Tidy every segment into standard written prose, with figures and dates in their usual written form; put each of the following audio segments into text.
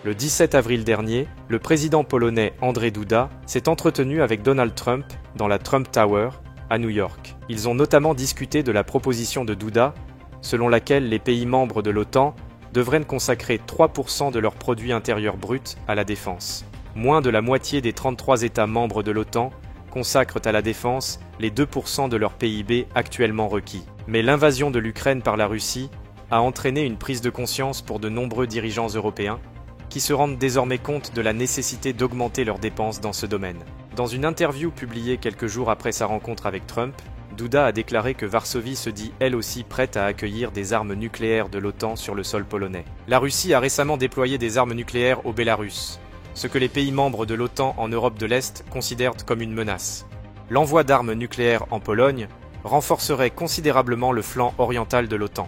Le 17 avril dernier, le président polonais Andrzej Duda s'est entretenu avec Donald Trump dans la Trump Tower, à New York. Ils ont notamment discuté de la proposition de Duda, selon laquelle les pays membres de l'OTAN devraient consacrer 3% de leur produit intérieur brut à la défense. Moins de la moitié des 33 États membres de l'OTAN consacrent à la défense les 2% de leur PIB actuellement requis. Mais l'invasion de l'Ukraine par la Russie a entraîné une prise de conscience pour de nombreux dirigeants européens, qui se rendent désormais compte de la nécessité d'augmenter leurs dépenses dans ce domaine. Dans une interview publiée quelques jours après sa rencontre avec Trump, Duda a déclaré que Varsovie se dit elle aussi prête à accueillir des armes nucléaires de l'OTAN sur le sol polonais. La Russie a récemment déployé des armes nucléaires au Bélarus, ce que les pays membres de l'OTAN en Europe de l'Est considèrent comme une menace. L'envoi d'armes nucléaires en Pologne renforcerait considérablement le flanc oriental de l'OTAN.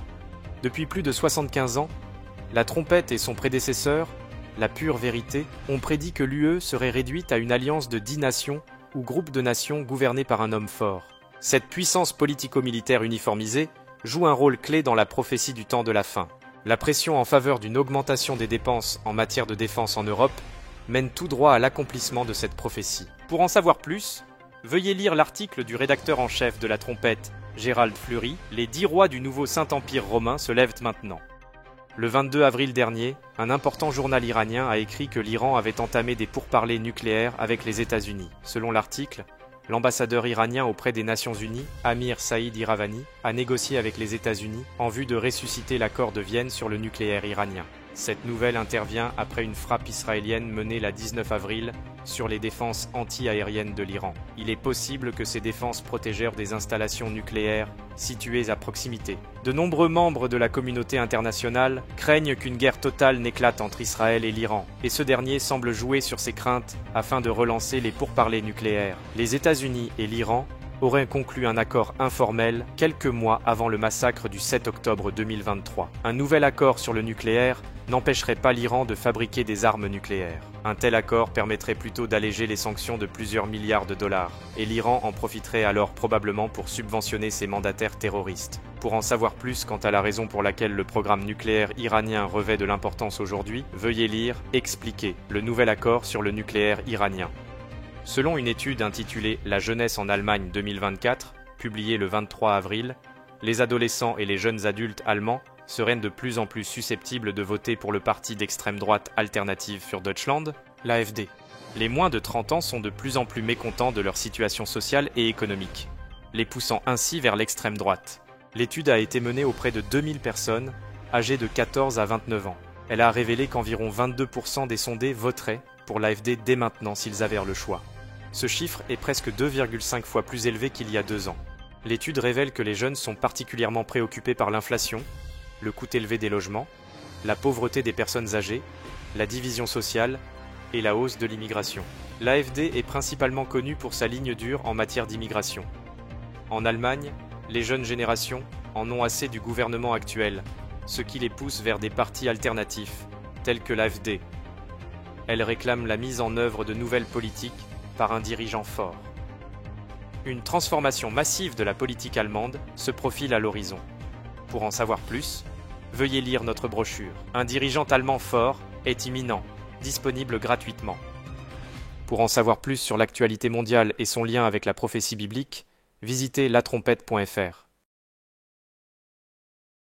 Depuis plus de 75 ans, la trompette et son prédécesseur, la pure vérité, ont prédit que l'UE serait réduite à une alliance de 10 nations ou groupes de nations gouvernés par un homme fort. Cette puissance politico-militaire uniformisée joue un rôle clé dans la prophétie du temps de la fin. La pression en faveur d'une augmentation des dépenses en matière de défense en Europe mène tout droit à l'accomplissement de cette prophétie. Pour en savoir plus, veuillez lire l'article du rédacteur en chef de la trompette, Gérald Fleury, « Les 10 rois du nouveau Saint-Empire romain se lèvent maintenant ». Le 22 avril dernier, un important journal iranien a écrit que l'Iran avait entamé des pourparlers nucléaires avec les États-Unis. Selon l'article, l'ambassadeur iranien auprès des Nations Unies, Amir Saïd Iravani, a négocié avec les États-Unis en vue de ressusciter l'accord de Vienne sur le nucléaire iranien. Cette nouvelle intervient après une frappe israélienne menée le 19 avril sur les défenses anti-aériennes de l'Iran. Il est possible que ces défenses protégèrent des installations nucléaires situées à proximité. De nombreux membres de la communauté internationale craignent qu'une guerre totale n'éclate entre Israël et l'Iran, et ce dernier semble jouer sur ces craintes afin de relancer les pourparlers nucléaires. Les États-Unis et l'Iran auraient conclu un accord informel quelques mois avant le massacre du 7 octobre 2023. Un nouvel accord sur le nucléaire n'empêcherait pas l'Iran de fabriquer des armes nucléaires. Un tel accord permettrait plutôt d'alléger les sanctions de plusieurs milliards de dollars, et l'Iran en profiterait alors probablement pour subventionner ses mandataires terroristes. Pour en savoir plus quant à la raison pour laquelle le programme nucléaire iranien revêt de l'importance aujourd'hui, veuillez lire « Expliquer » le nouvel accord sur le nucléaire iranien. Selon une étude intitulée « La jeunesse en Allemagne 2024 », publiée le 23 avril, les adolescents et les jeunes adultes allemands seraient de plus en plus susceptibles de voter pour le parti d'extrême droite Alternative für Deutschland, l'AfD. Les moins de 30 ans sont de plus en plus mécontents de leur situation sociale et économique, les poussant ainsi vers l'extrême droite. L'étude a été menée auprès de 2000 personnes âgées de 14 à 29 ans. Elle a révélé qu'environ 22% des sondés voteraient pour l'AfD dès maintenant s'ils avaient le choix. Ce chiffre est presque 2,5 fois plus élevé qu'il y a 2 ans. L'étude révèle que les jeunes sont particulièrement préoccupés par l'inflation, le coût élevé des logements, la pauvreté des personnes âgées, la division sociale et la hausse de l'immigration. L'AfD est principalement connue pour sa ligne dure en matière d'immigration. En Allemagne, les jeunes générations en ont assez du gouvernement actuel, ce qui les pousse vers des partis alternatifs, tels que l'AfD. Elles réclament la mise en œuvre de nouvelles politiques par un dirigeant fort. Une transformation massive de la politique allemande se profile à l'horizon. Pour en savoir plus, veuillez lire notre brochure. Un dirigeant allemand fort est imminent, disponible gratuitement. Pour en savoir plus sur l'actualité mondiale et son lien avec la prophétie biblique, visitez latrompette.fr.